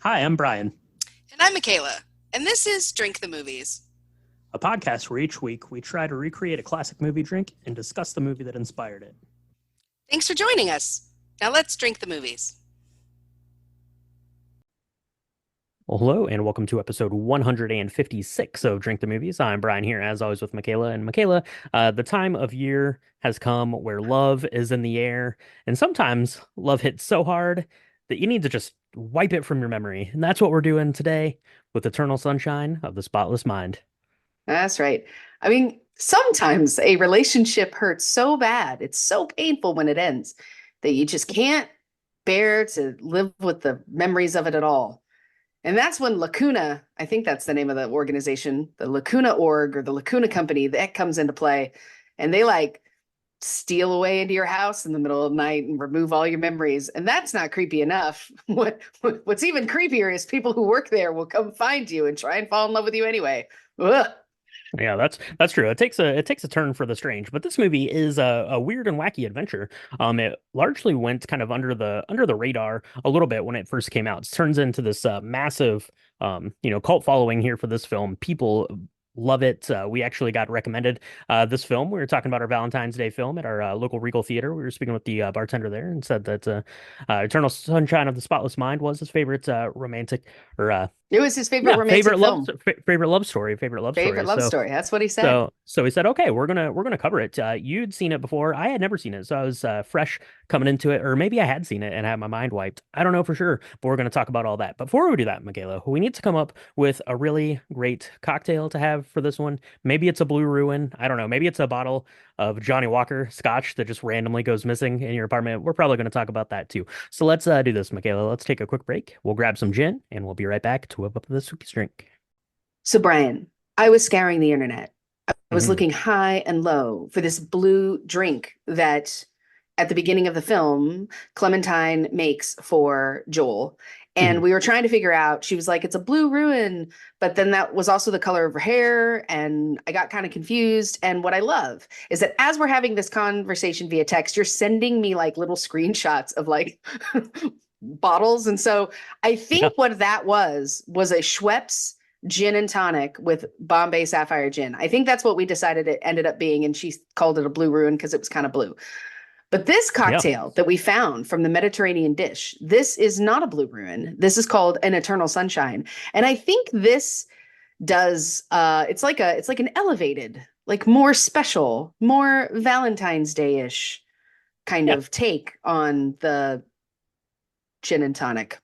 Hi, I'm Brian, And I'm Michaela, and this is Drink the Movies. a podcast where each week we try to recreate a classic movie drink and discuss the movie that inspired it. Thanks for joining us. Now let's drink the movies. Well, hello, and welcome to episode 156 of Drink the Movies. I'm Brian here, as always, with Michaela. And Michaela, the time of year has come where love is in the air, and sometimes love hits so hard that you need to just wipe it from your memory. And that's what we're doing today with Eternal Sunshine of the Spotless Mind. That's right. I mean, sometimes a relationship hurts so bad, it's so painful when it ends that you just can't bear to live with the memories of it at all. And that's when Lacuna, I think that's the name of the organization, the Lacuna org or the Lacuna company, that comes into play. And they like steal away into your house in the middle of the night and remove all your memories. And that's not creepy enough. What's even creepier is people who work there will come find you and try and fall in love with you anyway. Ugh. Yeah, that's true. It takes a turn for the strange, but this movie is a weird and wacky adventure. It largely went kind of under the radar a little bit when it first came out. It turns into this massive cult following here for this film. People love it. We actually got recommended this film. We were talking about our Valentine's Day film at our local Regal Theater. We were speaking with the bartender there and said that Eternal Sunshine of the Spotless Mind was his favorite romantic or It was his favorite yeah, romantic film. favorite love story, favorite love Favorite story. love So story. That's what he said. so he said, okay, we're gonna cover it. You'd seen it before. I had never seen it, so I was fresh coming into it, or maybe I had seen it and had my mind wiped. I don't know for sure, but we're gonna talk about all that. Before we do that, Michaela, we need to come up with a really great cocktail to have for this one. Maybe it's a Blue Ruin. I don't know. Maybe it's a bottle of Johnny Walker Scotch that just randomly goes missing in your apartment. We're probably gonna talk about that too. So let's do this, Michaela. Let's take a quick break. We'll grab some gin, and we'll be right back to whip up this week's drink. So, Brian, I was scouring the internet. I was Mhm. looking high and low for this blue drink that at the beginning of the film, Clementine makes for Joel. And Mhm. we were trying to figure out, she was like, it's a blue ruin, but then that was also the color of her hair. And I got kind of confused. And what I love is that as we're having this conversation via text, you're sending me like little screenshots of like bottles. And so I Yeah. think what that was a Schweppes gin and tonic with Bombay Sapphire gin. I think that's what we decided it ended up being. And she called it a blue ruin because it was kind of blue. But this Yeah. cocktail that we found from the Mediterranean dish, this is not a blue ruin. This is called an eternal sunshine. And I think this does it's like an elevated, like more special, more Valentine's Day-ish kind Yeah. of take on the gin and tonic.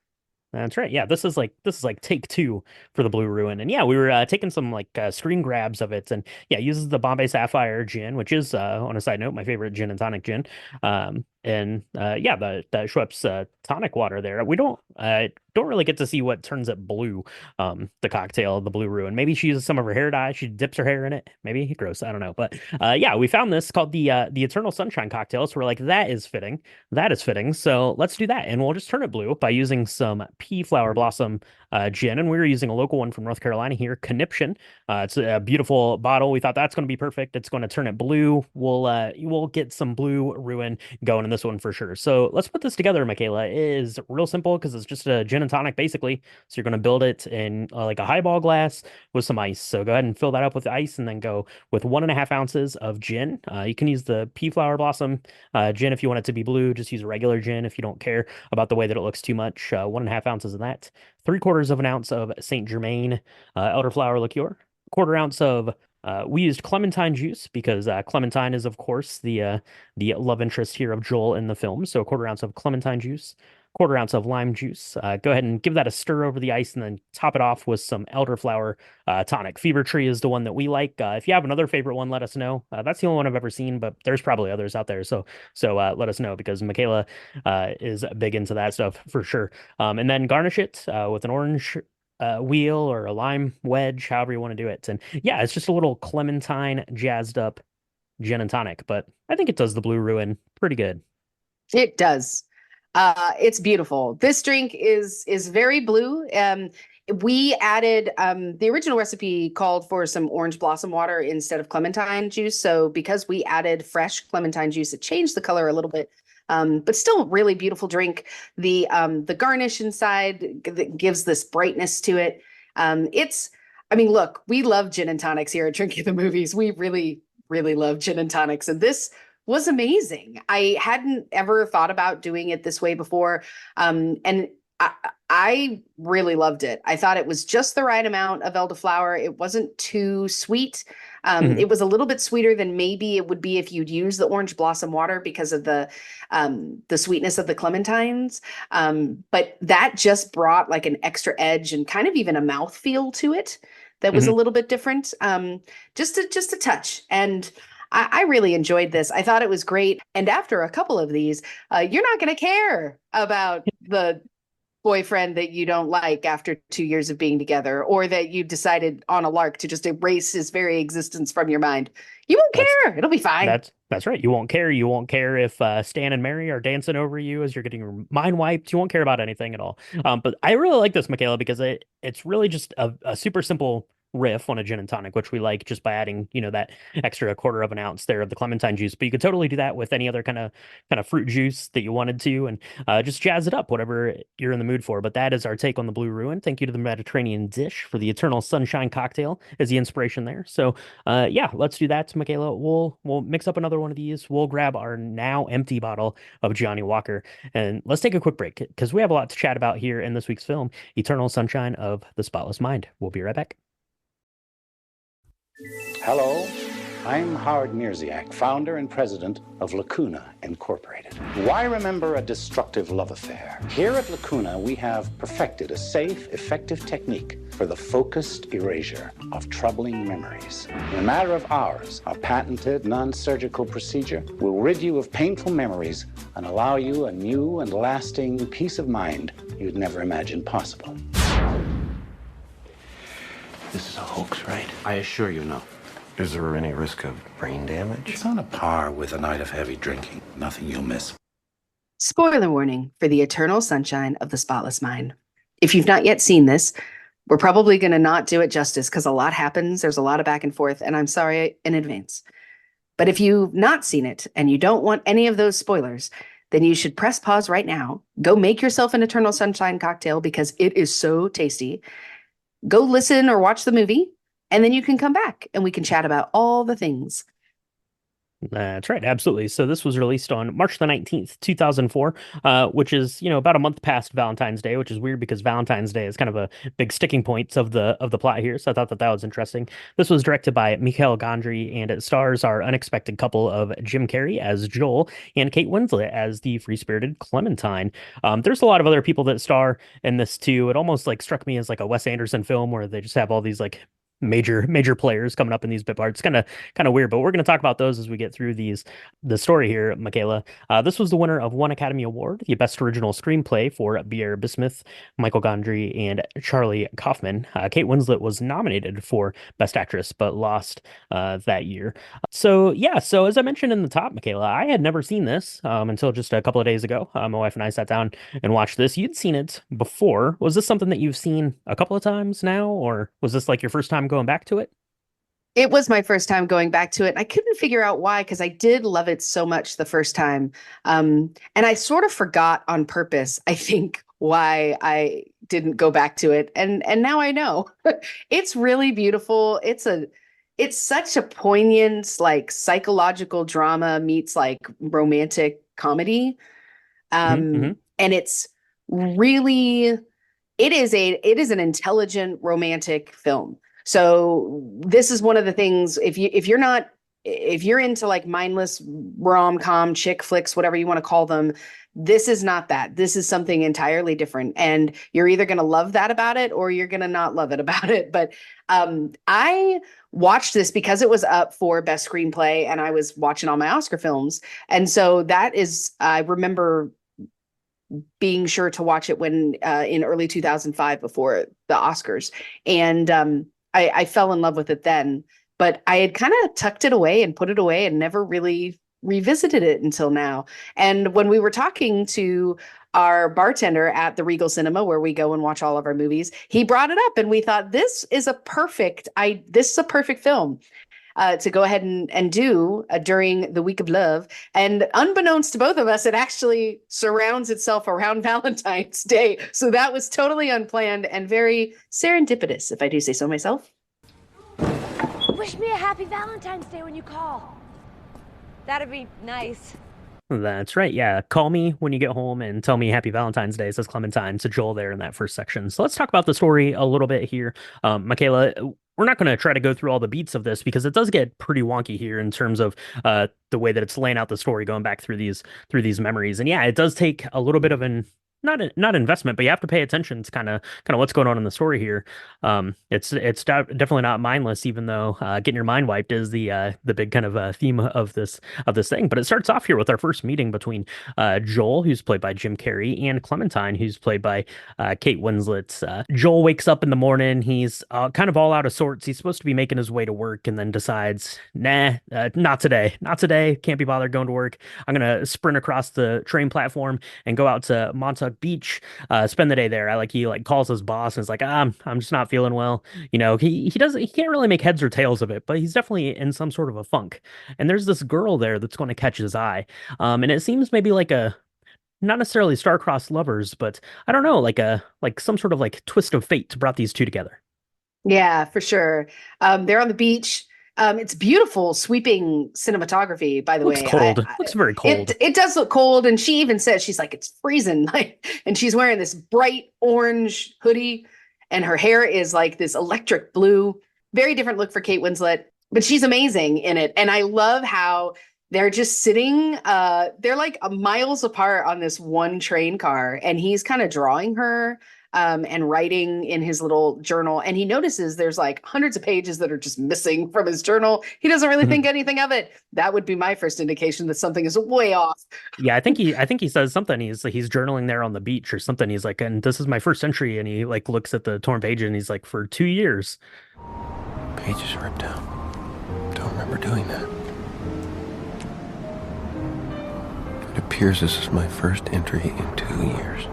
That's right. Yeah, this is like take two for the Blue Ruin, and yeah, we were taking some like screen grabs of it, and yeah, it uses the Bombay Sapphire gin, which is on a side note my favorite gin and tonic gin, and yeah, the Schweppes tonic water there. We don't really get to see what turns it blue, the cocktail, the Blue Ruin. Maybe she uses some of her hair dye. She dips her hair in it. Maybe gross. I don't know, but yeah, we found this called the Eternal Sunshine cocktail. So we're like, that is fitting. That is fitting. So let's do that. And we'll just turn it blue by using some pea flower blossom gin. And we were using a local one from North Carolina here, Conniption. It's a beautiful bottle. We thought that's going to be perfect. It's going to turn it blue. We'll get some Blue Ruin going in this one for sure. So let's put this together, Michaela. It is real simple because it's just a gin and tonic basically. So you're going to build it in like a highball glass with some ice. So go ahead and fill that up with ice and then go with 1.5 ounces of gin. You can use the pea flower blossom gin if you want it to be blue. Just use a regular gin if you don't care about the way that it looks too much. 1.5 ounces of that. 3/4 of an ounce of Saint Germain elderflower liqueur. Quarter ounce of we used clementine juice because Clementine is, of course, the love interest here of Joel in the film. So a quarter ounce of clementine juice, quarter ounce of lime juice. Go ahead and give that a stir over the ice, and then top it off with some elderflower tonic. Fever Tree is the one that we like. If you have another favorite one, let us know. That's the only one I've ever seen, but there's probably others out there. So let us know because Michaela is big into that stuff for sure. And then garnish it with an orange wheel or a lime wedge, however you want to do it. And yeah, it's just a little clementine jazzed up gin and tonic, but I think it does the Blue Ruin pretty good. It does. It's beautiful. This drink is very blue. We added the original recipe called for some orange blossom water instead of clementine juice. So because we added fresh clementine juice, it changed the color a little bit. but still really beautiful drink. The garnish inside that gives this brightness to it. I mean, look, we love gin and tonics here at Drinking the Movies. We really, really love gin and tonics, and this was amazing. I hadn't ever thought about doing it this way before, and I really loved it. I thought it was just the right amount of elderflower. It wasn't too sweet. Mhm. It was a little bit sweeter than maybe it would be if you'd use the orange blossom water because of the sweetness of the clementines. But that just brought like an extra edge and kind of even a mouthfeel to it that was a Mhm. little bit different. Just a touch. And I really enjoyed this. I thought it was great. And after a couple of these, you're not going to care about the boyfriend that you don't like after 2 years of being together, or that you decided on a lark to just erase his very existence from your mind. You won't That's care. It'll be fine. that's right. You won't care. You won't care if Stan and Mary are dancing over you as you're getting your mind wiped. You won't care about anything at all. But I really like this, Michaela, because it's really just a super simple riff on a gin and tonic, which we like just by adding, that extra quarter of an ounce there of the clementine juice. But you could totally do that with any other kind of fruit juice that you wanted to, and just jazz it up, whatever you're in the mood for. But that is our take on the Blue Ruin. Thank you to the Mediterranean dish for the Eternal Sunshine cocktail as the inspiration there. So yeah, let's do that, Michaela. We'll mix up another one of these. We'll grab our now empty bottle of Johnny Walker, and let's take a quick break because we have a lot to chat about here in this week's film, Eternal Sunshine of the Spotless Mind. We'll be right back. Hello, I'm Howard Mirziak, founder and president of Lacuna Incorporated. Why remember a destructive love affair? Here at Lacuna, we have perfected a safe, effective technique for the focused erasure of troubling memories. In a matter of hours, our patented non-surgical procedure will rid you of painful memories and allow you a new and lasting peace of mind you'd never imagined possible. This is a hoax, right? I assure you no. Is there any risk of brain damage? It's on a par with a night of heavy drinking. Nothing you'll miss. Spoiler warning for the Eternal Sunshine of the Spotless Mind. If you've not yet seen this, we're probably going to not do it justice because a lot happens. There's a lot of back and forth, and I'm sorry in advance. But if you've not seen it and you don't want any of those spoilers, then you should press pause right now. Go make yourself an Eternal Sunshine cocktail because it is so tasty. Go listen or watch the movie, and then you can come back and we can chat about all the things. That's right, absolutely. So this was released on March the 19th, 2004, which is, about a month past Valentine's Day, which is weird because Valentine's Day is kind of a big sticking point of the plot here. So I thought that was interesting. This was directed by Mikhail Gondry, and it stars our unexpected couple of Jim Carrey as Joel and Kate Winslet as the free-spirited Clementine. There's a lot of other people that star in this too. It almost like struck me as like a Wes Anderson film where they just have all these like major players coming up in these bit parts. Kind of weird, but we're going to talk about those as we get through the story here, Michaela. This was the winner of one Academy Award, the Best Original Screenplay for Pierre Bismuth, Michael Gondry, and Charlie Kaufman. Kate Winslet was nominated for Best Actress, but lost that year. So yeah, so as I mentioned in the top, Michaela, I had never seen this until just a couple of days ago. My wife and I sat down and watched this. You'd seen it before. Was this something that you've seen a couple of times now, or was this like your first time going back to it? It was my first time going back to it. And I couldn't figure out why, because I did love it so much the first time. And I sort of forgot on purpose, I think, why I didn't go back to it. And now I know. It's really beautiful. It's such a poignant, like psychological drama meets like romantic comedy. Mm-hmm. And it's really it is an intelligent romantic film. So this is one of the things, if you're into like mindless rom-com chick flicks, whatever you want to call them, this is not that. This is something entirely different. And you're either going to love that about it or you're going to not love it about it. But I watched this because it was up for Best Screenplay and I was watching all my Oscar films. And so I remember being sure to watch it when in early 2005 before the Oscars. And I fell in love with it then, but I had kind of tucked it away and put it away and never really revisited it until now. And when we were talking to our bartender at the Regal Cinema, where we go and watch all of our movies, he brought it up and we thought this is a perfect film. to go ahead and do during the week of love. And unbeknownst to both of us, it actually surrounds itself around Valentine's Day. So that was totally unplanned and very serendipitous, if I do say so myself. Wish me a happy Valentine's Day when you call. That'd be nice. That's right. Yeah. Call me when you get home and tell me Happy Valentine's Day, says Clementine to Joel there in that first section. So let's talk about the story a little bit here. Michaela, we're not going to try to go through all the beats of this because it does get pretty wonky here in terms of the way that it's laying out the story, going back through these memories. And yeah, it does take a little bit of an not investment, but you have to pay attention to kind of what's going on in the story here. It's definitely not mindless, even though getting your mind wiped is the big kind of theme of this thing. But it starts off here with our first meeting between Joel, who's played by Jim Carrey, and Clementine, who's played by Kate Winslet. Joel wakes up in the morning. He's kind of all out of sorts. He's supposed to be making his way to work, and then decides, nah, not today. Not today. Can't be bothered going to work. I'm gonna sprint across the train platform and go out to Montauk Beach, spend the day there. He calls his boss and is like, I'm just not feeling well. He can't really make heads or tails of it, but he's definitely in some sort of a funk. And there's this girl there that's going to catch his eye. And it seems maybe like a not necessarily star-crossed lovers, but I don't know, like some sort of like twist of fate brought these two together. Yeah, for sure. They're on the beach. It's beautiful, sweeping cinematography, by the Looks way. cold. Looks very cold. It does look cold, and she even says, she's like, it's freezing, and she's wearing this bright orange hoodie, and her hair is like this electric blue. Very different look for Kate Winslet, but she's amazing in it. And I love how they're just sitting, they're like miles apart on this one train car, and he's kind of drawing her. And writing in his little journal. And he notices there's like hundreds of pages that are just missing from his journal. He doesn't really think anything of it. That would be my first indication that something is way off. Yeah, I think he says something. He's journaling there on the beach or something. He's like, and this is my first entry. And he looks at the torn page and he's like, for 2 years. Pages ripped out. Don't remember doing that. It appears this is my first entry in 2 years.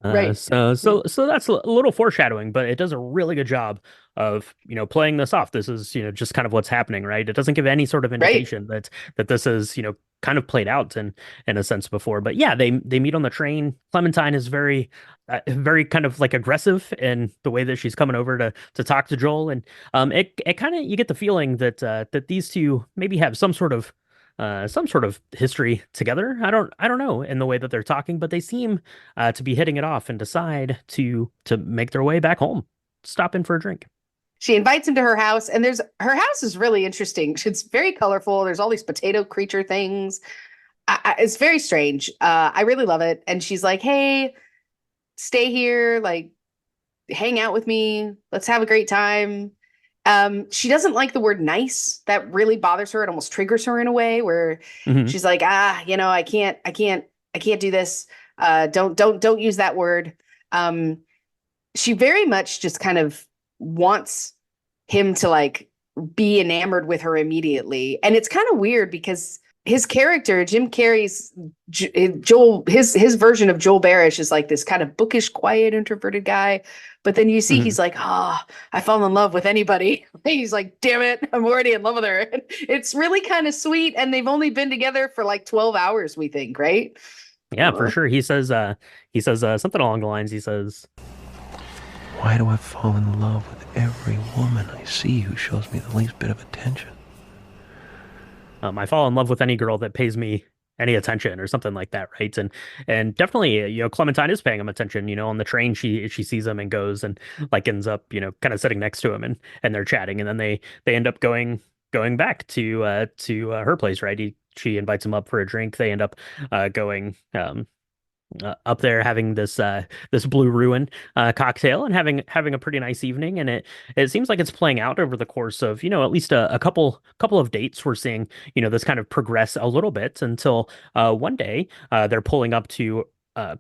Right. So that's a little foreshadowing, but it does a really good job of, playing this off. This is, just kind of what's happening, right? It doesn't give any sort of indication that this is, kind of played out in a sense before. But yeah, they meet on the train. Clementine is very kind of like aggressive in the way that she's coming over to talk to Joel, and it kind of, you get the feeling that that these two maybe have some sort of history together. I don't know in the way that they're talking, but they seem to be hitting it off and decide to make their way back home, stop in for a drink. She invites him to her house, and her house is really interesting. It's very colorful. There's all these potato creature things. It's very strange. I really love it. And she's like, hey, stay here, like hang out with me. Let's have a great time. She doesn't like the word nice. That really bothers her. It almost triggers her in a way where she's like, I can't do this. Don't use that word. She very much just kind of wants him to like be enamored with her immediately. And it's kind of weird because his character, Jim Carrey's Joel, his version of Joel Barish is like this kind of bookish, quiet, introverted guy. But then you see he's like, I fall in love with anybody. He's like, damn it, I'm already in love with her. And it's really kind of sweet. And they've only been together for like 12 hours, we think, right? Yeah, for sure. He says something along the lines. He says, why do I fall in love with every woman I see who shows me the least bit of attention? I fall in love with any girl that pays me any attention or something like that, right? And definitely, Clementine is paying him attention. On the train, she sees him and goes and ends up, kind of sitting next to him and they're chatting, and then they end up going back to her place, right? She invites him up for a drink. They end up going up there having this Blue Ruin cocktail and having a pretty nice evening, and it seems like it's playing out over the course of at least a couple of dates. We're seeing this kind of progress a little bit until one day they're pulling up to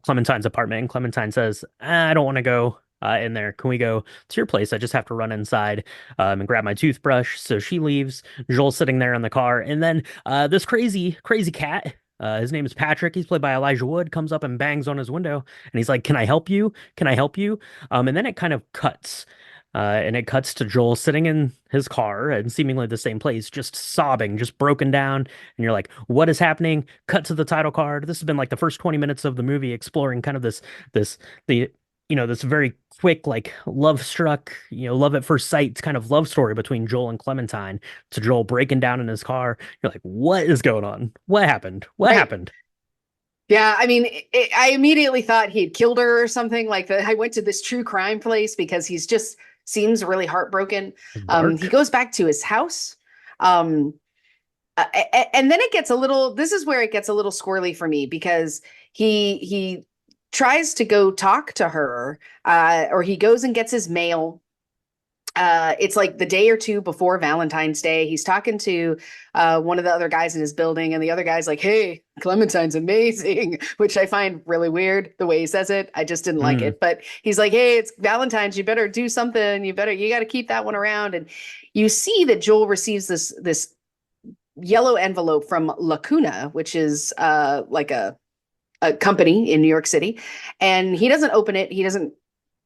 Clementine's apartment, and Clementine says, I don't want to go in there. Can we go to your place? I just have to run inside and grab my toothbrush. So she leaves. Joel's sitting there in the car, and then this crazy cat, his name is Patrick. He's played by Elijah Wood, comes up and bangs on his window, and he's like, can I help you? Can I help you? And then it kind of cuts And it cuts to Joel sitting in his car and seemingly the same place, just sobbing, just broken down. And you're like, what is happening? Cut to the title card. This has been like the first 20 minutes of the movie exploring kind of this, the, this very quick, like love struck, love at first sight kind of love story between Joel and Clementine to Joel breaking down in his car. You're like, what is going on? What happened? What Right. happened? Yeah, I mean, I immediately thought he had killed her or something. Like I went to this true crime place because he's just seems really heartbroken. He Dark. goes back to his house. Um, and then it gets a little, this is where it gets a little squirrely for me because he tries to go talk to her, or he goes and gets his mail. It's like the day or two before Valentine's Day. He's talking to one of the other guys in his building, and the other guy's like, "Hey, Clementine's amazing," which I find really weird the way he says it. I just didn't like Mm. it. But he's like, "Hey, it's Valentine's. You better do something. You got to keep that one around." And you see that Joel receives this yellow envelope from Lacuna, which is like a company in New York City, and he doesn't open it. He doesn't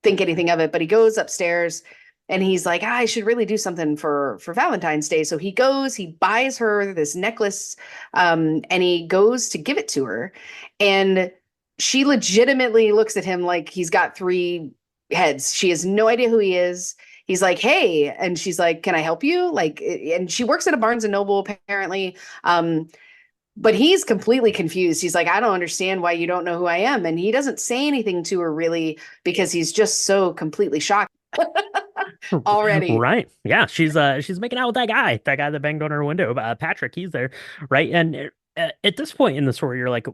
think anything of it, but he goes upstairs and he's like, I should really do something for Valentine's Day. So he goes, he buys her this necklace, and he goes to give it to her, and she legitimately looks at him like he's got three heads. She has no idea who he is. He's like, hey, and she's like, can I help you? Like, and she works at a Barnes and Noble apparently. But he's completely confused. He's like, I don't understand why you don't know who I am. And he doesn't say anything to her really because he's just so completely shocked already. Right. Yeah, she's making out with that guy that banged on her window. Patrick, he's there, right? And at this point in the story, you're like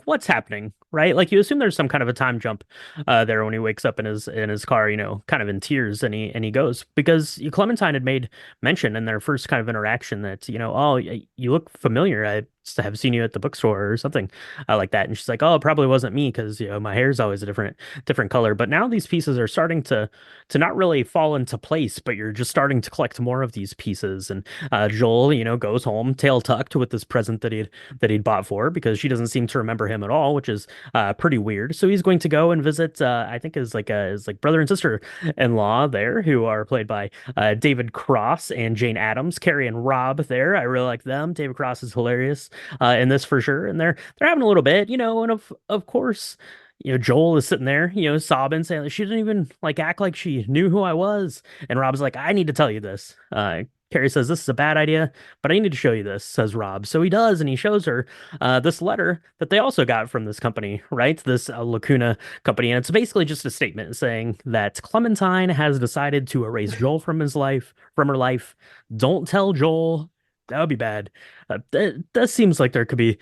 what's happening, right? Like you assume there's some kind of a time jump there when he wakes up in his car, kind of in tears, and he goes because Clementine had made mention in their first kind of interaction that oh, you look familiar. I have seen you at the bookstore or something like that, and she's like, oh, it probably wasn't me because my hair's always a different color. But now these pieces are starting to not really fall into place, but you're just starting to collect more of these pieces. And Joel, goes home tail tucked with this present that he'd bought for her because she doesn't seem to remember him at all, which is pretty weird. So he's going to go and visit, I think his brother and sister-in-law there, who are played by David Cross and Jane Addams, Carrie and Rob there. I really like them. David Cross is hilarious in this for sure, and they're having a little bit, and of course. Joel is sitting there, sobbing, saying that she didn't even like act like she knew who I was. And Rob's like, I need to tell you this. Carrie says, this is a bad idea, but I need to show you this, says Rob. So he does, and he shows her this letter that they also got from this company, right? This Lacuna company. And it's basically just a statement saying that Clementine has decided to erase Joel from her life. Don't tell Joel. That would be bad. That seems like there could be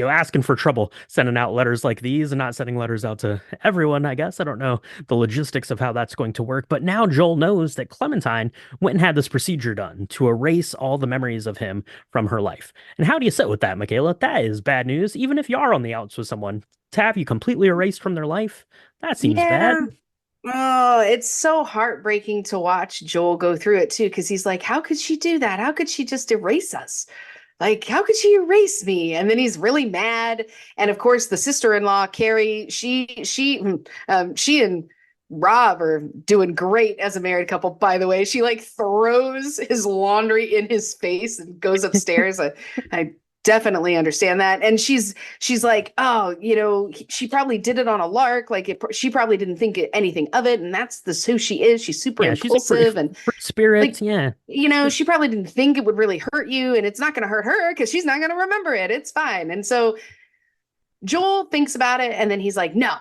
asking for trouble, sending out letters like these and not sending letters out to everyone, I guess. I don't know the logistics of how that's going to work. But now Joel knows that Clementine went and had this procedure done to erase all the memories of him from her life. And how do you sit with that, Michaela? That is bad news. Even if you are on the outs with someone, to have you completely erased from their life, that seems bad. Oh, it's so heartbreaking to watch Joel go through it too, because he's like, how could she do that? How could she just erase us? Like, how could she erase me? And then he's really mad. And of course, the sister-in-law, Carrie, she and Rob are doing great as a married couple, by the way. She like throws his laundry in his face and goes upstairs. I definitely understand that. And she's like, oh, she probably did it on a lark. Like she probably didn't think anything of it. And that's who she is. She's super impulsive and free spirit. like, yeah. She probably didn't think it would really hurt you, and it's not going to hurt her because she's not going to remember it. It's fine. And so Joel thinks about it, and then he's like, no,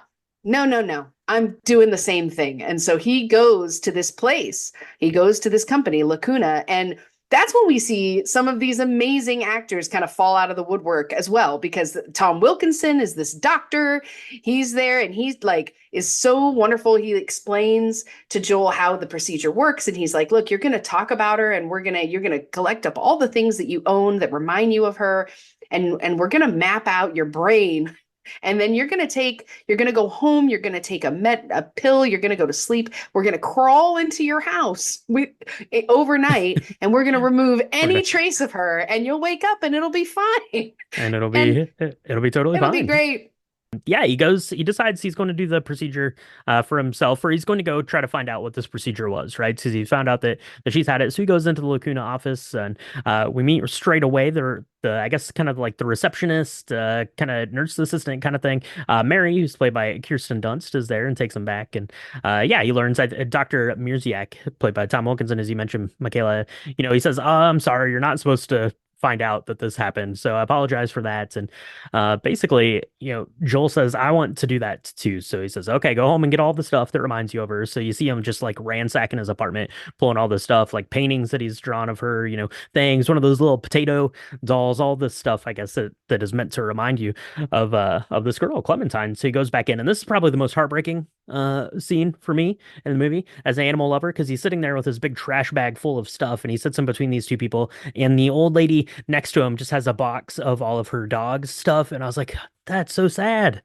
I'm doing the same thing. And so he goes to this place. He goes to this company, Lacuna, and that's when we see some of these amazing actors kind of fall out of the woodwork as well, because Tom Wilkinson is this doctor. He's there and he's like, is so wonderful. He explains to Joel how the procedure works. And he's like, look, you're going to talk about her and you're going to collect up all the things that you own that remind you of her. And we're going to map out your brain. And then you're going to go home. You're going to take a pill. You're going to go to sleep. We're going to crawl into your house overnight, and we're going to remove any trace of her, and you'll wake up and it'll be fine. And it'll be totally fine. It'll be great. Yeah, he decides he's going to do the procedure for himself, or he's going to go try to find out what this procedure was, right? Because he found out that she's had it. So he goes into the Lacuna office, and we meet straight away. The I guess kind of like the receptionist, kind of nurse assistant kind of thing. Mary, who's played by Kirsten Dunst, is there and takes him back. And yeah, he learns that Dr. Mirziak, played by Tom Wilkinson, as you mentioned, Michaela, he says, "Oh, I'm sorry, you're not supposed to find out that this happened. So I apologize for that." And basically, Joel says, "I want to do that too." So he says, "Okay, go home and get all the stuff that reminds you of her." So you see him just like ransacking his apartment, pulling all this stuff, like paintings that he's drawn of her, things, one of those little potato dolls, all this stuff, I guess, that is meant to remind you of this girl, Clementine. So he goes back in, and this is probably the most heartbreaking scene for me in the movie as an animal lover, because he's sitting there with his big trash bag full of stuff, and he sits in between these two people, and the old lady next to him just has a box of all of her dog's stuff, and I was like, that's so sad.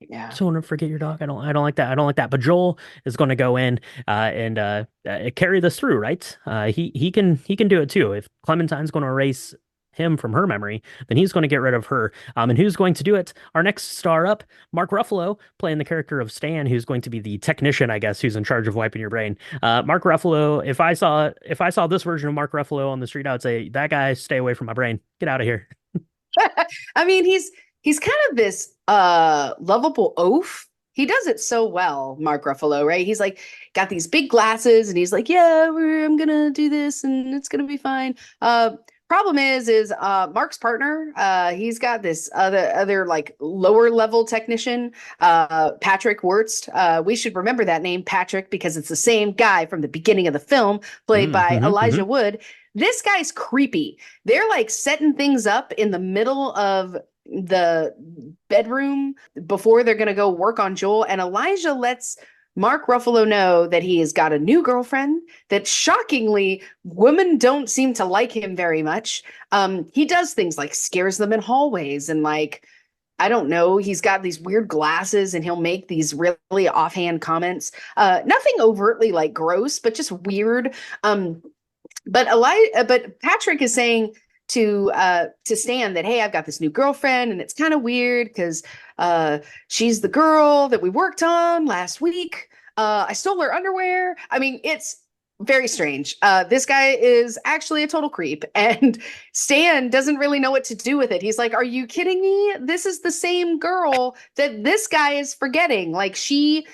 Yeah. So want to forget your dog. I don't like that. I don't like that. But Joel is going to go in and carry this through, right? He can do it too. If Clementine's going to erase him from her memory, then he's going to get rid of her. And who's going to do it? Our next star up, Mark Ruffalo, playing the character of Stan, who's going to be the technician, I guess, who's in charge of wiping your brain. Mark Ruffalo. If I saw this version of Mark Ruffalo on the street, I would say, that guy, stay away from my brain. Get out of here. I mean, he's kind of this lovable oaf. He does it so well, Mark Ruffalo, right? He's like got these big glasses and he's like, "Yeah, I'm gonna do this and it's gonna be fine." Problem is Mark's partner, he's got this other like lower level technician, Patrick Wurst. We should remember that name, Patrick, because it's the same guy from the beginning of the film, played by Elijah Wood. This guy's creepy. They're like setting things up in the middle of the bedroom before they're going to go work on Joel. And Elijah lets Mark Ruffalo know that he has got a new girlfriend, that shockingly, women don't seem to like him very much. He does things like scares them in hallways and like, I don't know, he's got these weird glasses and he'll make these really offhand comments. Nothing overtly like gross, but just weird. But Patrick is saying to Stan that, "Hey, I've got this new girlfriend and it's kind of weird because she's the girl that we worked on last week. I stole her underwear." I mean, it's very strange. This guy is actually a total creep, and Stan doesn't really know what to do with it. He's like, "Are you kidding me? This is the same girl that this guy is forgetting. Like this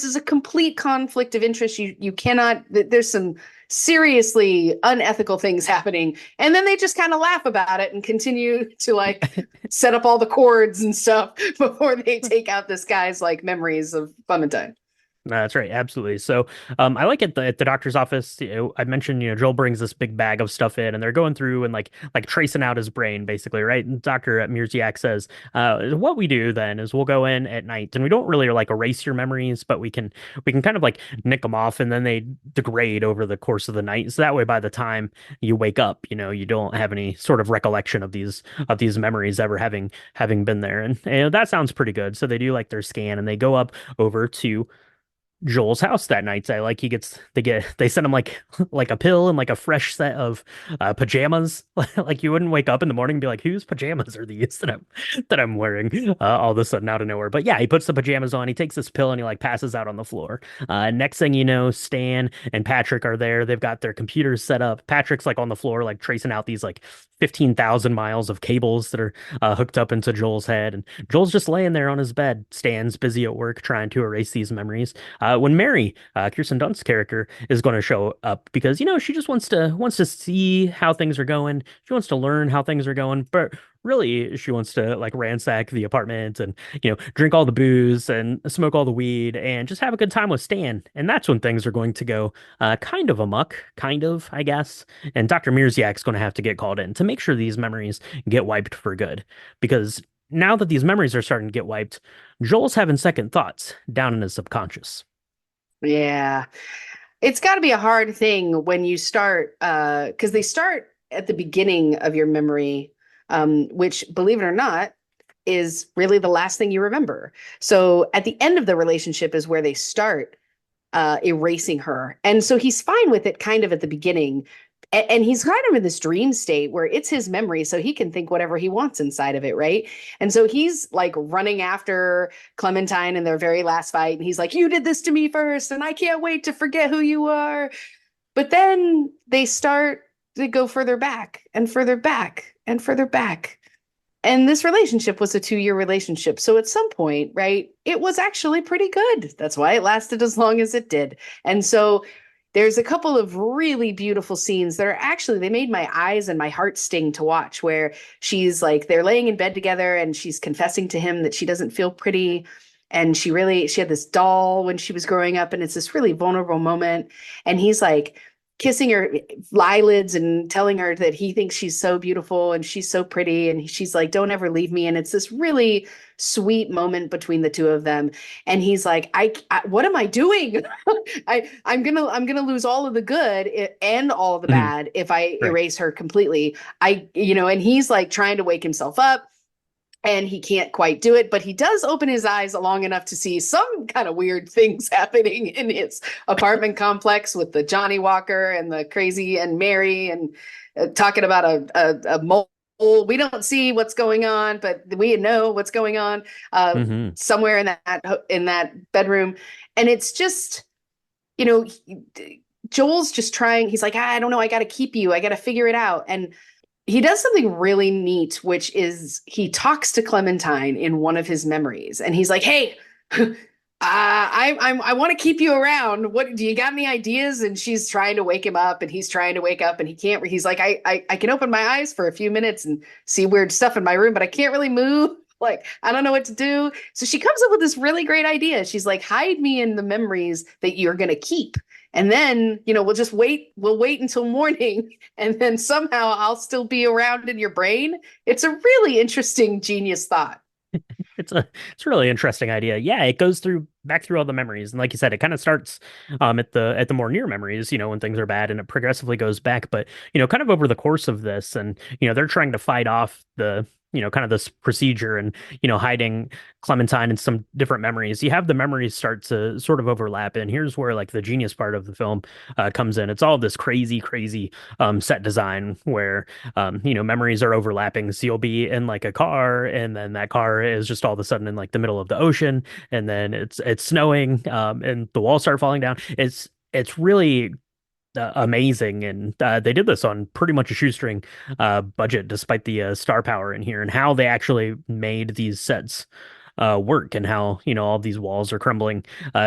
is a complete conflict of interest. You cannot, there's some seriously unethical things happening." And then they just kind of laugh about it and continue to like set up all the cords and stuff before they take out this guy's like memories of Clementine. That's right, absolutely. So, I like at the doctor's office. I mentioned, Joel brings this big bag of stuff in, and they're going through and like tracing out his brain, basically, right? And Doctor Mirziak says, "What we do then is we'll go in at night, and we don't really like erase your memories, but we can kind of like nick them off, and then they degrade over the course of the night. So that way, by the time you wake up, you don't have any sort of recollection of these memories ever having been there, and that sounds pretty good. So they do like their scan, and they go up over to Joel's house that night. So like they send him like a pill and like a fresh set of pajamas. Like you wouldn't wake up in the morning and be like, whose pajamas are these that I'm wearing all of a sudden out of nowhere. But yeah, he puts the pajamas on, he takes this pill, and he like passes out on the floor. Next thing you know, Stan and Patrick are there. They've got their computers set up. Patrick's like on the floor, like tracing out these like 15,000 miles of cables that are hooked up into Joel's head. And Joel's just laying there on his bed. Stan's busy at work trying to erase these memories. When Mary, Kirsten Dunst's character, is going to show up because she just wants to see how things are going. She wants to learn how things are going, but really she wants to like ransack the apartment and drink all the booze and smoke all the weed and just have a good time with Stan. And that's when things are going to go kind of amok, kind of, I guess. And Dr. Mirziak's going to have to get called in to make sure these memories get wiped for good, because now that these memories are starting to get wiped, Joel's having second thoughts down in his subconscious. Yeah. It's got to be a hard thing when you start, because they start at the beginning of your memory, which, believe it or not, is really the last thing you remember. So at the end of the relationship is where they start erasing her. And so he's fine with it kind of at the beginning. and he's kind of in this dream state where it's his memory, so he can think whatever he wants inside of it, right? And so he's like running after Clementine in their very last fight, and he's like, "You did this to me first, and I can't wait to forget who you are." But then they start to go further back and further back and further back. And this relationship was a 2-year relationship. So at some point, right, it was actually pretty good. That's why it lasted as long as it did. And so there's a couple of really beautiful scenes that are actually, they made my eyes and my heart sting to watch, where she's like, they're laying in bed together and she's confessing to him that she doesn't feel pretty. And she had this doll when she was growing up, and it's this really vulnerable moment. And he's like kissing her eyelids and telling her that he thinks she's so beautiful and she's so pretty. And she's like, "Don't ever leave me." And it's this really sweet moment between the two of them. And he's like, I what am I doing? I'm gonna lose all of the good and all of the bad if I erase her completely. And he's like trying to wake himself up, and he can't quite do it, but he does open his eyes long enough to see some kind of weird things happening in his apartment complex with the Johnny Walker and the crazy and Mary, and talking about a mole. We don't see what's going on, but we know what's going on somewhere in that bedroom. And it's just, Joel's just trying. He's like, "I don't know. I got to keep you. I got to figure it out." And he does something really neat, which is he talks to Clementine in one of his memories, and he's like, "Hey, I want to keep you around. What do you got? Any ideas?" And she's trying to wake him up, and he's trying to wake up, and he can't. He's like, I can open my eyes for a few minutes and see weird stuff in my room, but I can't really move. Like, I don't know what to do." So she comes up with this really great idea. She's like, "Hide me in the memories that you're going to keep. And then, we'll just wait. We'll wait until morning. And then somehow I'll still be around in your brain." It's a really interesting, genius thought. It's a really interesting idea. Yeah, it goes back through all the memories, and like you said, it kind of starts at the more near memories, when things are bad, and it progressively goes back. But kind of over the course of this, and they're trying to fight off the kind of this procedure, and hiding Clementine in some different memories. You have the memories start to sort of overlap, and here's where like the genius part of the film comes in. It's all this crazy set design where memories are overlapping. So you'll be in like a car, and then that car is just all of a sudden in like the middle of the ocean, and then it's snowing, and the walls start falling down. It's really amazing, and they did this on pretty much a shoestring budget, despite the star power in here, and how they actually made these sets work, and how all these walls are crumbling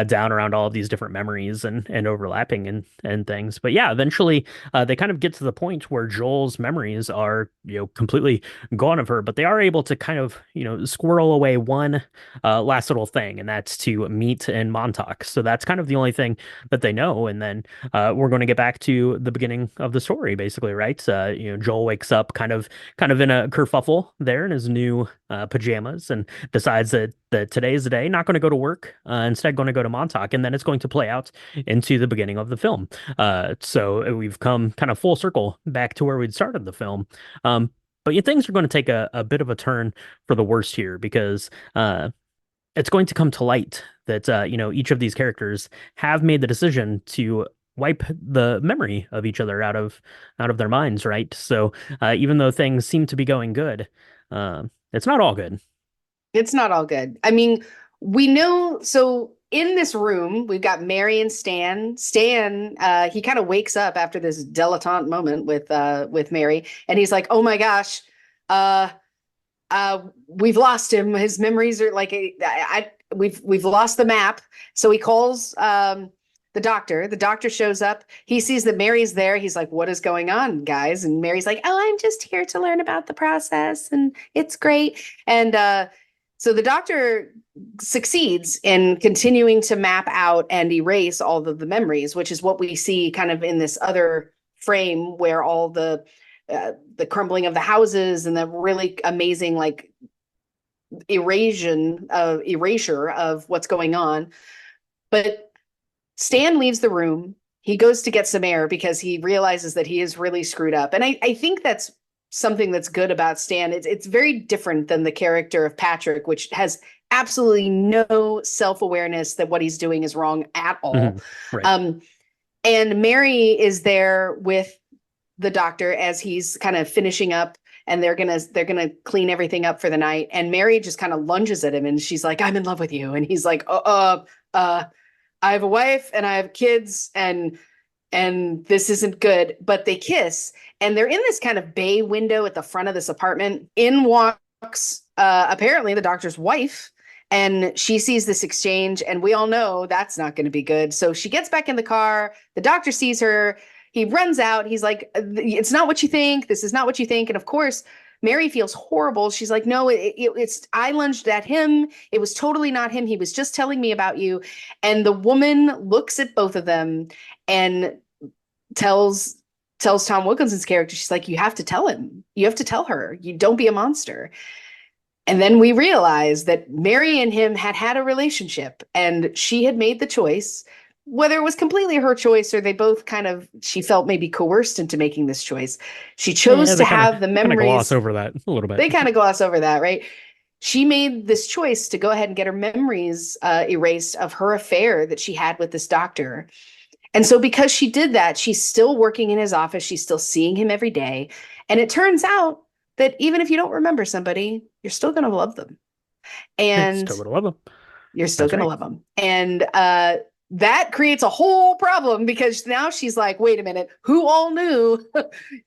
down around all of these different memories and overlapping and things. But yeah, eventually they kind of get to the point where Joel's memories are completely gone of her, but they are able to kind of squirrel away one last little thing, and that's to meet in Montauk. So that's kind of the only thing that they know. And then we're going to get back to the beginning of the story, basically, right? Joel wakes up kind of in a kerfuffle there in his new pajamas, and decides that today is the day, not going to go to work, instead going to go to Montauk, and then it's going to play out into the beginning of the film. So we've come kind of full circle back to where we'd started the film. But things are going to take a bit of a turn for the worst here, because it's going to come to light that each of these characters have made the decision to wipe the memory of each other out of their minds, right? So even though things seem to be going good, it's not all good. It's not all good. I mean, we know. So in this room, we've got Mary and Stan. Stan, he kind of wakes up after this dilettante moment with Mary, and he's like, "Oh my gosh, we've lost him. His memories are like, we've lost the map." So he calls the doctor. The doctor shows up. He sees that Mary's there. He's like, "What is going on, guys?" And Mary's like, "Oh, I'm just here to learn about the process, and it's great." And so the doctor succeeds in continuing to map out and erase all of the memories, which is what we see kind of in this other frame, where all the crumbling of the houses and the really amazing like erasure of what's going on. But Stan leaves the room. He goes to get some air because he realizes that he is really screwed up. And I think that's something that's good about Stan. It's very different than the character of Patrick, which has absolutely no self-awareness that what he's doing is wrong at all. Right. And Mary is there with the doctor as he's kind of finishing up, and they're gonna clean everything up for the night. And Mary just kind of lunges at him, and she's like, "I'm in love with you," and he's like, I have a wife and I have kids, and this isn't good." But they kiss, and they're in this kind of bay window at the front of this apartment. In walks apparently the doctor's wife, and she sees this exchange, and we all know that's not going to be good. So she gets back in the car. The doctor sees her. He runs out. He's like, "It's not what you think. This is not what you think." And of course, Mary feels horrible. She's like, "No, it's I lunged at him. It was totally not him. He was just telling me about you." And the woman looks at both of them and tells Tom Wilkinson's character, she's like, "You have to tell him. You have to tell her. You don't be a monster." And then we realize that Mary and him had a relationship, and she had made the choice, whether it was completely her choice or they both she felt maybe coerced into making this choice. She chose to have the kind of gloss memories. over that a little bit. They kind of gloss over that, right? She made this choice to go ahead and get her memories erased of her affair that she had with this doctor. And so because she did that, she's still working in his office. She's still seeing him every day. And it turns out that even if you don't remember somebody, you're still going to love them. And Still gonna love them. you're still That's going right. to love them. And that creates a whole problem, because now she's like, "Wait a minute, who all knew?"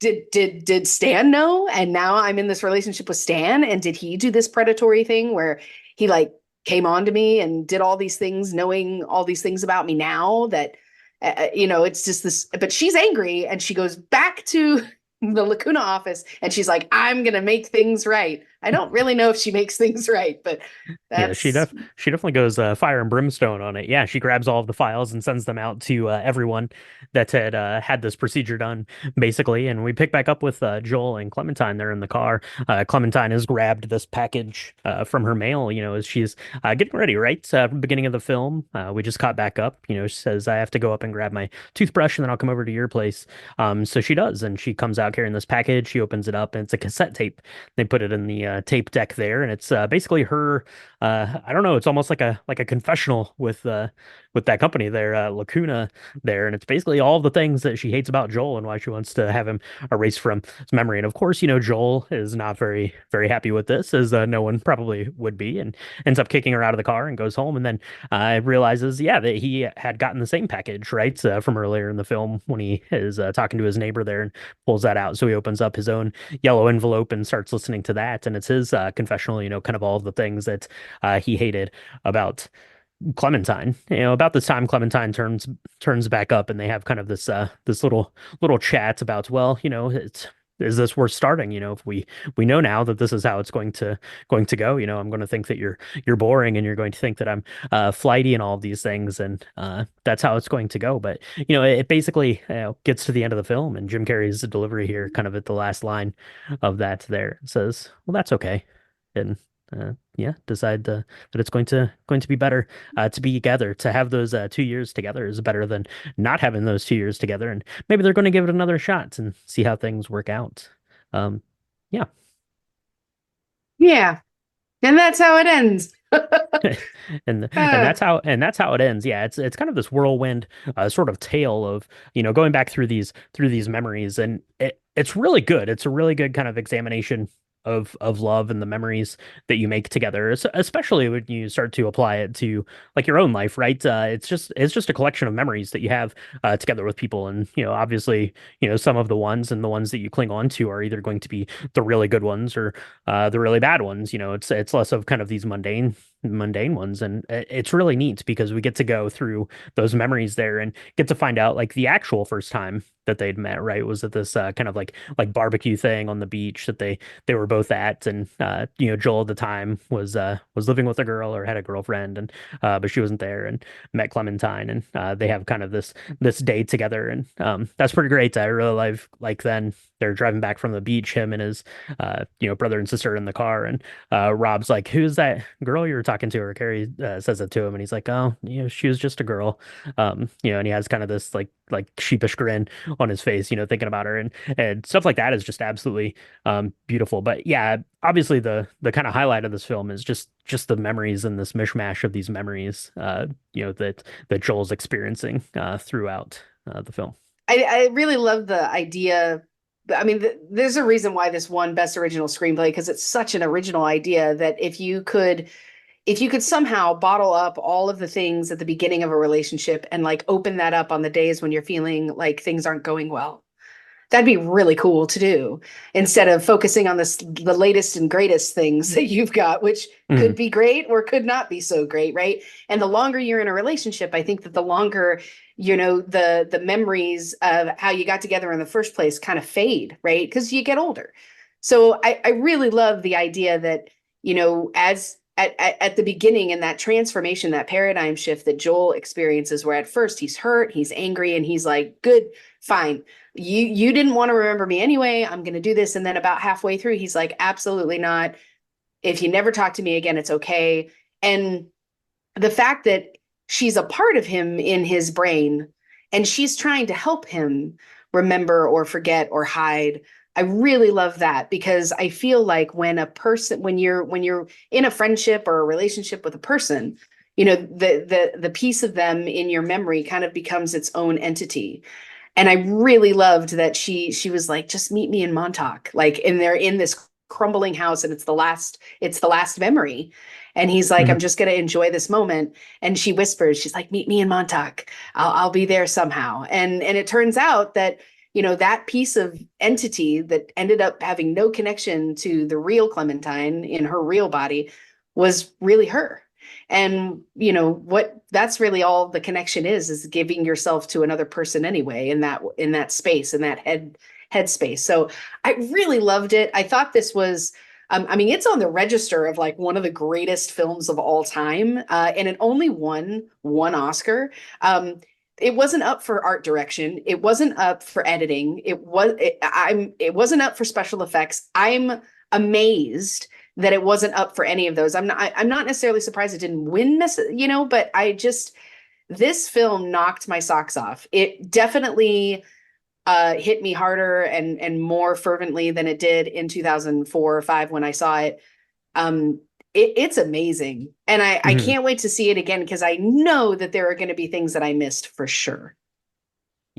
Did Stan know? And now I'm in this relationship with Stan. And did he do this predatory thing where he like came on to me and did all these things, knowing all these things about me now that, it's just this. But she's angry, and she goes back to the Lacuna office, and she's like, "I'm going to make things right." I don't really know if she makes things right, but Yeah, that's, she definitely goes fire and brimstone on it. Yeah, she grabs all of the files and sends them out to everyone that had this procedure done, basically. And we pick back up with Joel and Clementine. They're in the car. Clementine has grabbed this package from her mail, as she's getting ready, right? Beginning of the film, we just caught back up. She says, "I have to go up and grab my toothbrush, and then I'll come over to your place." So she does, and she comes out carrying this package. She opens it up, and it's a cassette tape. They put it in the tape deck there, and it's basically her. I don't know. It's almost like a confessional with that company there, Lacuna there, and it's basically all the things that she hates about Joel and why she wants to have him erased from his memory. And of course, Joel is not very happy with this, as no one probably would be, and ends up kicking her out of the car and goes home. And then realizes, yeah, that he had gotten the same package, right, from earlier in the film when he is talking to his neighbor there and pulls that out. So he opens up his own yellow envelope and starts listening to that, and it's his confessional, kind of all of the things that he hated about Clementine. About this time, Clementine turns back up, and they have kind of this little chat about, well, is this worth starting? If we know now that this is how it's going to go, I'm going to think that you're boring, and you're going to think that I'm flighty and all of these things, and that's how it's going to go. But it basically gets to the end of the film, and Jim Carrey's delivery here, kind of at the last line of that, there says, "Well, that's okay," and yeah, decide that it's going to be better to be together. To have those 2 years together is better than not having those 2 years together. And maybe they're going to give it another shot and see how things work out. Um, yeah. yeah. And that's how it ends. That's how it ends. Yeah, it's kind of this whirlwind sort of tale of going back through these memories, and it's really good. It's a really good kind of examination of love and the memories that you make together, especially when you start to apply it to like your own life, right? It's just a collection of memories that you have together with people, and obviously some of the ones that you cling on to are either going to be the really good ones or the really bad ones. It's less of kind of these mundane ones, and it's really neat because we get to go through those memories there and get to find out like the actual first time that they'd met, right? Was at this kind of like barbecue thing on the beach that they were both at, and Joel at the time was living with a girl, or had a girlfriend, and but she wasn't there, and met Clementine, and they have kind of this date together, and that's pretty great. I really like then they're driving back from the beach, him and his brother and sister in the car, and Rob's like, "Who's that girl you were talking to?" Or Carrie says it to him, and he's like, "Oh, she was just a girl," and he has kind of this like sheepish grin on his face, thinking about her, and stuff like that is just absolutely beautiful. But yeah, obviously the kind of highlight of this film is just the memories and this mishmash of these memories, that Joel's experiencing throughout the film. I really love the idea I mean, there's a reason why this won Best Original Screenplay, because it's such an original idea that if you could somehow bottle up all of the things at the beginning of a relationship and like open that up on the days when you're feeling like things aren't going well, that'd be really cool to do, instead of focusing on the latest and greatest things that you've got, which could be great or could not be so great, right? And the longer you're in a relationship, I think that the longer, the memories of how you got together in the first place kind of fade, right? Because you get older. So I really love the idea that, as at the beginning, in that transformation, that paradigm shift that Joel experiences, where at first he's hurt, he's angry, and he's like, good, fine. You didn't want to remember me anyway. I'm going to do this. And then about halfway through, he's like, absolutely not. If you never talk to me again, it's okay. And the fact that she's a part of him in his brain, and she's trying to help him remember or forget or hide. I really love that, because I feel like when you're in a friendship or a relationship with a person, the piece of them in your memory kind of becomes its own entity. And I really loved that she was like, just meet me in Montauk, like, and they're in this crumbling house, and it's the last memory. And he's like, I'm just going to enjoy this moment. And she whispers, she's like, meet me in Montauk. I'll be there somehow. And it turns out that, that piece of entity that ended up having no connection to the real Clementine in her real body was really her. And what that's really all the connection is giving yourself to another person anyway, in that space, in that head space. So I really loved it. I thought this was, I mean, it's on the register of like one of the greatest films of all time, and it only won one Oscar. It wasn't up for art direction. It wasn't up for editing. It wasn't up for special effects. I'm amazed that it wasn't up for any of those. I'm not necessarily surprised it didn't win, but this film knocked my socks off. It definitely hit me harder and more fervently than it did in 2004 or 5 when I saw it. It's amazing. And I can't wait to see it again, because I know that there are going to be things that I missed for sure.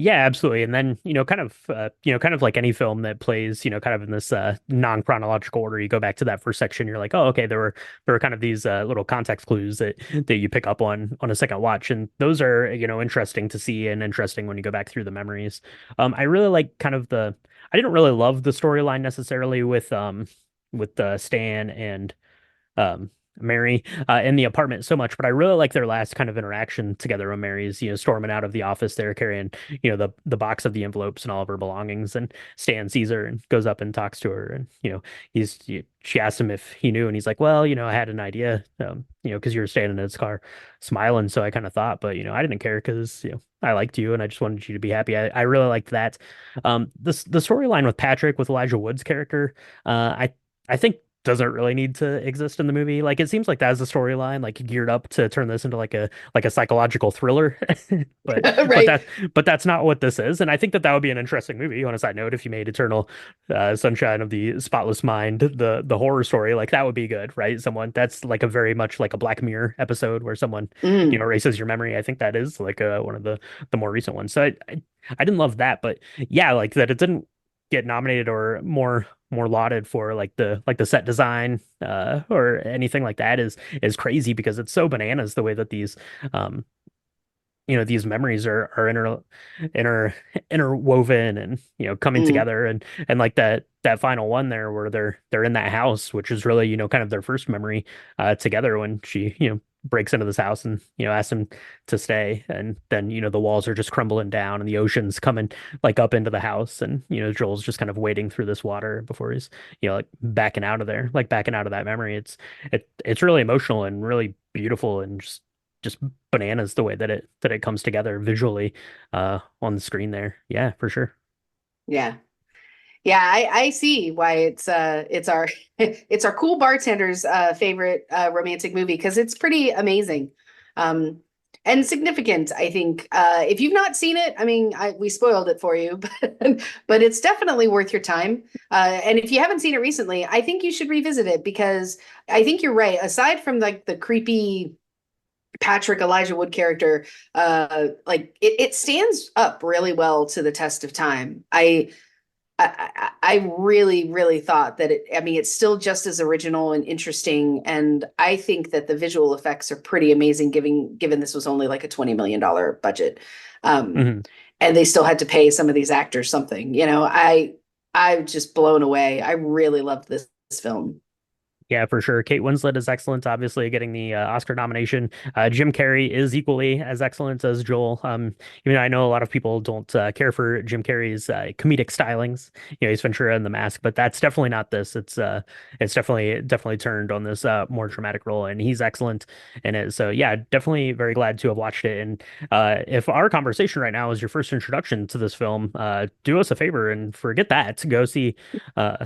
Yeah, absolutely. And then, kind of like any film that plays, kind of in this non-chronological order, you go back to that first section, you're like, oh, okay, there were kind of these little context clues that you pick up on a second watch. And those are, interesting to see, and interesting when you go back through the memories. I really like kind of I didn't really love the storyline necessarily with Stan and um Mary in the apartment so much, but I really like their last kind of interaction together when Mary's, storming out of the office there carrying, the box of the envelopes and all of her belongings, and Stan sees her and goes up and talks to her, and she asked him if he knew, and he's like, well, I had an idea, because you were standing in his car smiling, so I kind of thought, but I didn't care, because I liked you and I just wanted you to be happy. I really liked that. The storyline with Patrick, with Elijah Wood's character, I think doesn't really need to exist in the movie. Like, it seems like that's the storyline, like geared up to turn this into like a psychological thriller. but Right. but that's not what this is. And I think that would be an interesting movie. On a side note, if you made Eternal Sunshine of the Spotless Mind the horror story, like, that would be good, right? Someone that's like a very much like a Black Mirror episode where someone erases your memory. I think that is like one of the more recent ones. So I didn't love that, but yeah, like that it didn't get nominated or more lauded for like the set design or anything like that is crazy, because it's so bananas the way that these these memories are interwoven and coming together, and like that final one there where they're in that house, which is really kind of their first memory together, when she breaks into this house and asks him to stay, and then the walls are just crumbling down and the ocean's coming like up into the house, and Joel's just kind of wading through this water before he's like backing out of there, like backing out of that memory. It's really emotional and really beautiful, and just bananas the way that it comes together visually on the screen there. Yeah, for sure. Yeah. Yeah, I see why it's our it's our cool bartender's favorite romantic movie, because it's pretty amazing and significant. I think if you've not seen it, I mean, we spoiled it for you, but it's definitely worth your time. And if you haven't seen it recently, I think you should revisit it, because I think you're right. Aside from like the creepy Patrick Elijah Wood character, like it stands up really well to the test of time. I really, really thought that I mean, it's still just as original and interesting. And I think that the visual effects are pretty amazing, given this was only like a $20 million budget. Um, Mhm. and they still had to pay some of these actors something, I'm just blown away. I really loved this film. Yeah, for sure. Kate Winslet is excellent, obviously getting the Oscar nomination. Jim Carrey is equally as excellent as Joel. Even though I know a lot of people don't care for Jim Carrey's comedic stylings. He's Ventura in The Mask, but that's definitely not this. It's definitely turned on this more dramatic role, and he's excellent in it. So yeah, definitely very glad to have watched it. And if our conversation right now is your first introduction to this film, do us a favor and forget that. Go see go,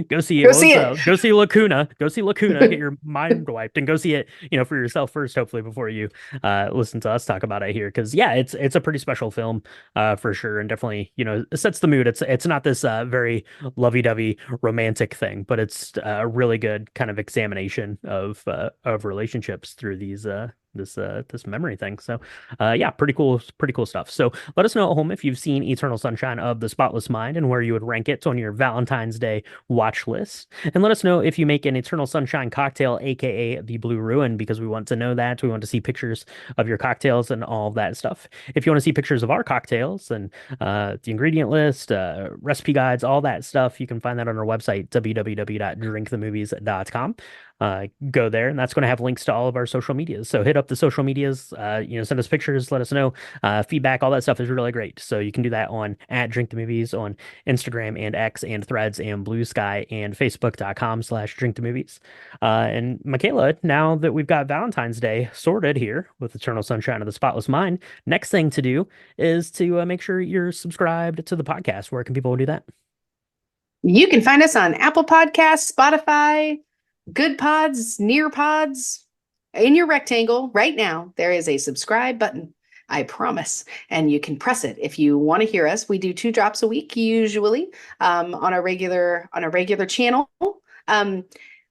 go see Go see it. go see Lacuna. Go see Lacuna. Get your mind wiped and go see it, for yourself first, hopefully, before you listen to us talk about it here. Because yeah, it's a pretty special film for sure, and definitely it sets the mood. It's not this very lovey-dovey romantic thing, but it's a really good kind of examination of relationships through this memory thing. So yeah, pretty cool stuff. So let us know at home if you've seen Eternal Sunshine of the Spotless Mind and where you would rank it on your Valentine's Day watch list. And let us know if you make an Eternal Sunshine cocktail, aka the Blue Ruin, because we want to know that. We want to see pictures of your cocktails and all of that stuff. If you want to see pictures of our cocktails and the ingredient list, recipe guides, all that stuff, you can find that on our website, www.drinkthemovies.com. Go there, and that's going to have links to all of our social medias. So hit up the social medias, send us pictures, let us know, feedback, all that stuff is really great. So you can do that on @drinkthemovies on Instagram and X and Threads and Blue Sky and Facebook.com/drinkthemovies. And Michaela, now that we've got Valentine's Day sorted here with Eternal Sunshine of the Spotless Mind, next thing to do is to make sure you're subscribed to the podcast. Where can people do that? You can find us on Apple Podcasts, Spotify, Good Pods, Near Pods. In your rectangle right now, there is a subscribe button. I promise. And you can press it if you want to hear us. We do 2 drops a week, usually, on a regular channel.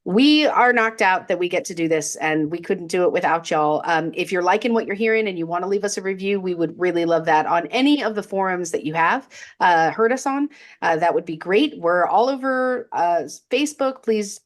We are knocked out that we get to do this, and we couldn't do it without y'all. If you're liking what you're hearing and you want to leave us a review, we would really love that on any of the forums that you have heard us on. That would be great. We're all over Facebook. Please,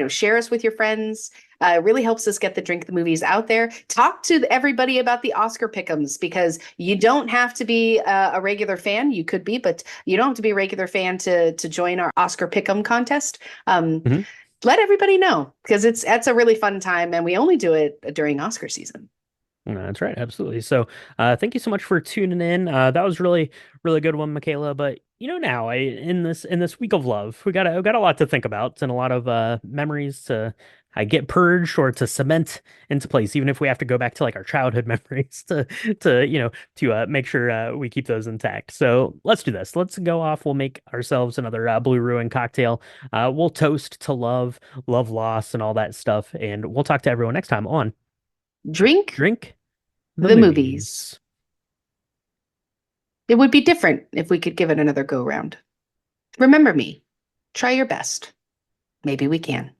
share us with your friends. It really helps us get the Drink the Movies out there. Talk to everybody about the Oscar pick'ems, because you don't have to be a regular fan. You could be, but you don't have to be a regular fan to join our Oscar pick'em contest. Let everybody know, because that's a really fun time, and we only do it during Oscar season. That's right, absolutely. So, thank you so much for tuning in. That was really, really good one, Michaela. But now in this week of love, we got a lot to think about and a lot of memories to get purged or to cement into place, even if we have to go back to like our childhood memories to make sure we keep those intact. So let's do this. Let's go off. We'll make ourselves another Blue Ruin cocktail. We'll toast to love, love loss, and all that stuff. And we'll talk to everyone next time on Drink Drink the Movies. It would be different if we could give it another go round. Remember me. Try your best. Maybe we can.